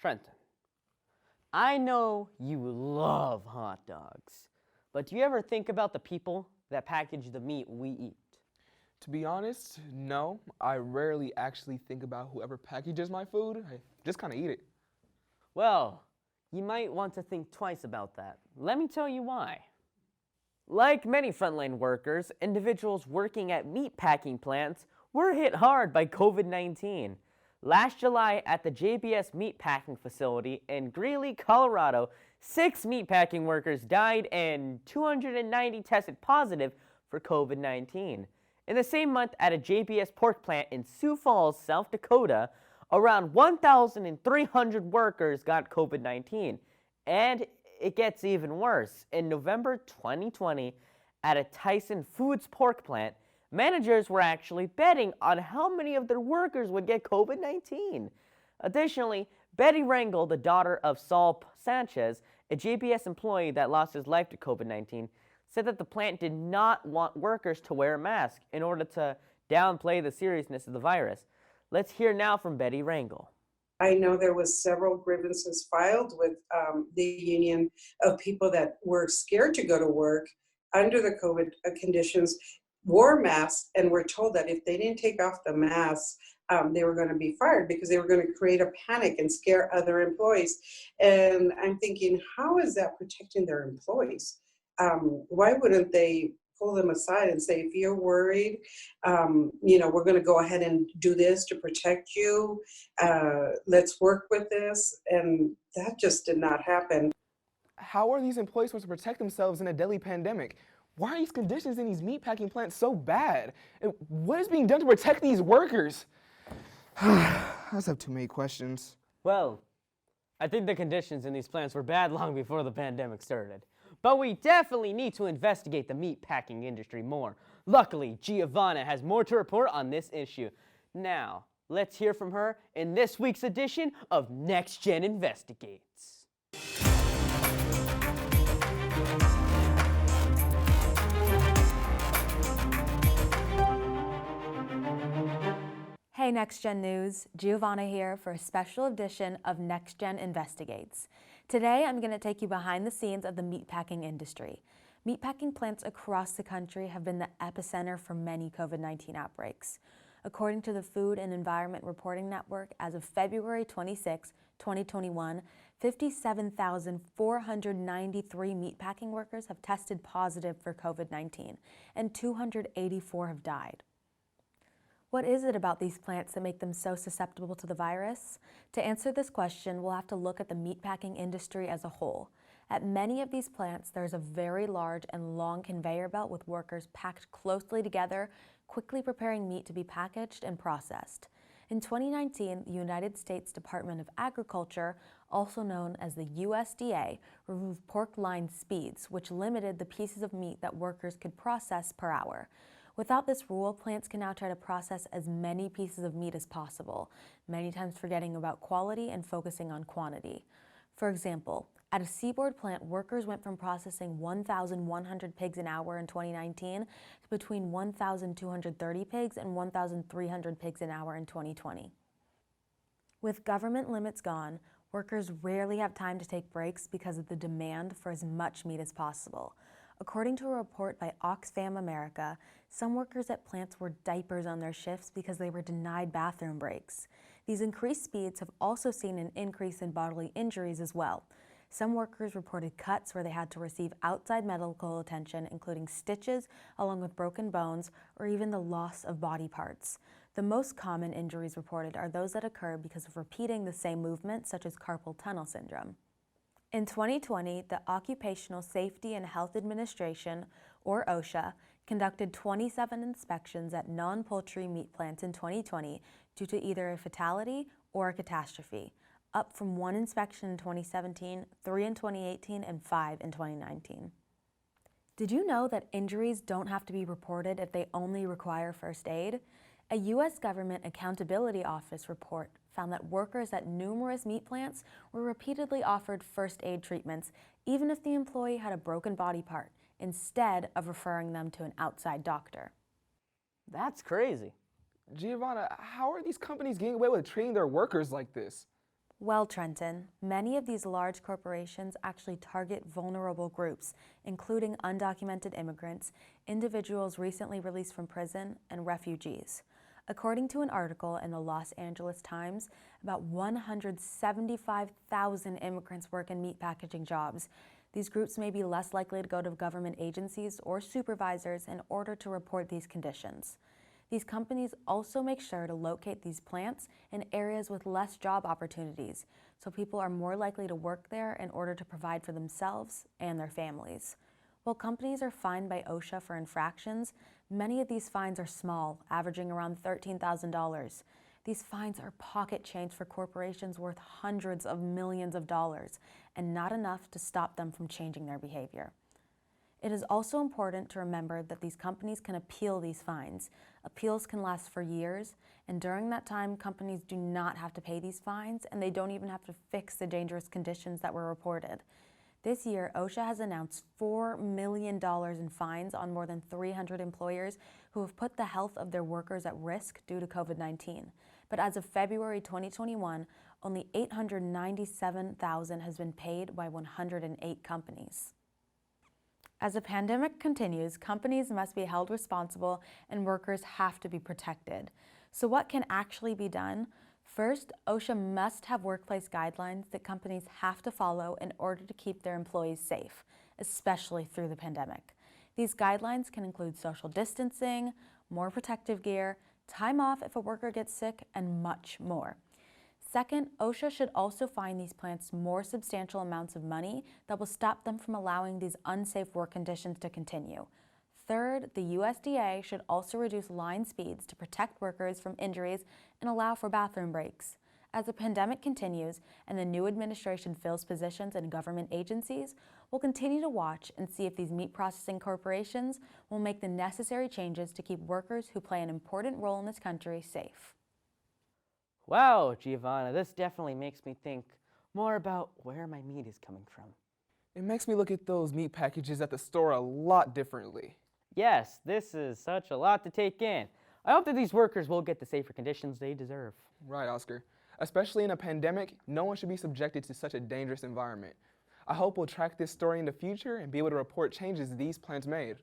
Trenton, I know you love hot dogs, but do you ever think about the people that package the meat we eat? To be honest, no. I rarely actually think about whoever packages my food. I just kind of eat it. Well, you might want to think twice about that. Let me tell you why. Like many frontline workers, individuals working at meatpacking plants were hit hard by COVID-19. Last July at the JBS meatpacking facility in Greeley, Colorado, 6 meatpacking workers died and 290 tested positive for COVID-19. In the same month at a JBS pork plant in Sioux Falls, South Dakota, around 1,300 workers got COVID-19. And it gets even worse. In November 2020, at a Tyson Foods pork plant, managers were actually betting on how many of their workers would get COVID-19. Additionally, Betty Rangel, the daughter of Saul Sanchez, a JBS employee that lost his life to COVID-19, said that the plant did not want workers to wear a mask in order to downplay the seriousness of the virus. Let's hear now from Betty Rangel. I know there was several grievances filed with the union of people that were scared to go to work under the COVID conditions, wore masks, and were told that if they didn't take off the masks, they were going to be fired because they were going to create a panic and scare other employees. And I'm thinking, how is that protecting their employees? Why wouldn't they pull them aside and say, if you're worried, we're going to go ahead and do this to protect you. Let's work with this. And that just did not happen. How are these employees supposed to protect themselves in a deadly pandemic? Why are these conditions in these meatpacking plants so bad? And what is being done to protect these workers? I just have too many questions. Well, I think the conditions in these plants were bad long before the pandemic started. But we definitely need to investigate the meatpacking industry more. Luckily, Giovanna has more to report on this issue. Now, let's hear from her in this week's edition of NexGen Investigates. Hey NexGen News, Giovanna here for a special edition of NexGen Investigates. Today I'm going to take you behind the scenes of the meatpacking industry. Meatpacking plants across the country have been the epicenter for many COVID-19 outbreaks. According to the Food and Environment Reporting Network, as of February 26, 2021, 57,493 meatpacking workers have tested positive for COVID-19 and 284 have died. What is it about these plants that make them so susceptible to the virus? To answer this question, we'll have to look at the meatpacking industry as a whole. At many of these plants, there's a very large and long conveyor belt with workers packed closely together, quickly preparing meat to be packaged and processed. In 2019, the United States Department of Agriculture, also known as the USDA, removed pork line speeds, which limited the pieces of meat that workers could process per hour. Without this rule, plants can now try to process as many pieces of meat as possible, many times forgetting about quality and focusing on quantity. For example, at a seaboard plant, workers went from processing 1,100 pigs an hour in 2019 to between 1,230 pigs and 1,300 pigs an hour in 2020. With government limits gone, workers rarely have time to take breaks because of the demand for as much meat as possible. According to a report by Oxfam America, some workers at plants wore diapers on their shifts because they were denied bathroom breaks. These increased speeds have also seen an increase in bodily injuries as well. Some workers reported cuts where they had to receive outside medical attention, including stitches, along with broken bones, or even the loss of body parts. The most common injuries reported are those that occur because of repeating the same movement, such as carpal tunnel syndrome. In 2020, the Occupational Safety and Health Administration, or OSHA, conducted 27 inspections at non-poultry meat plants in 2020 due to either a fatality or a catastrophe, up from 1 inspection in 2017, 3 in 2018, and 5 in 2019. Did you know that injuries don't have to be reported if they only require first aid? A U.S. Government Accountability Office report found that workers at numerous meat plants were repeatedly offered first aid treatments, even if the employee had a broken body part, instead of referring them to an outside doctor. That's crazy. Giovanna, how are these companies getting away with treating their workers like this? Well, Trenton, many of these large corporations actually target vulnerable groups, including undocumented immigrants, individuals recently released from prison, and refugees. According to an article in the Los Angeles Times, about 175,000 immigrants work in meat packaging jobs. These groups may be less likely to go to government agencies or supervisors in order to report these conditions. These companies also make sure to locate these plants in areas with less job opportunities, so people are more likely to work there in order to provide for themselves and their families. While companies are fined by OSHA for infractions, many of these fines are small, averaging around $13,000. These fines are pocket change for corporations worth hundreds of millions of dollars, and not enough to stop them from changing their behavior. It is also important to remember that these companies can appeal these fines. Appeals can last for years, and during that time, companies do not have to pay these fines, and they don't even have to fix the dangerous conditions that were reported. This year, OSHA has announced $4 million in fines on more than 300 employers who have put the health of their workers at risk due to COVID-19. But as of February 2021, only $897,000 has been paid by 108 companies. As the pandemic continues, companies must be held responsible and workers have to be protected. So what can actually be done? First, OSHA must have workplace guidelines that companies have to follow in order to keep their employees safe, especially through the pandemic. These guidelines can include social distancing, more protective gear, time off if a worker gets sick, and much more. Second, OSHA should also fine these plants more substantial amounts of money that will stop them from allowing these unsafe work conditions to continue. Third, the USDA should also reduce line speeds to protect workers from injuries and allow for bathroom breaks. As the pandemic continues and the new administration fills positions in government agencies, we'll continue to watch and see if these meat processing corporations will make the necessary changes to keep workers who play an important role in this country safe. Wow, Giovanna, this definitely makes me think more about where my meat is coming from. It makes me look at those meat packages at the store a lot differently. Yes, this is such a lot to take in. I hope that these workers will get the safer conditions they deserve. Right, Oscar. Especially in a pandemic, no one should be subjected to such a dangerous environment. I hope we'll track this story in the future and be able to report changes these plants made.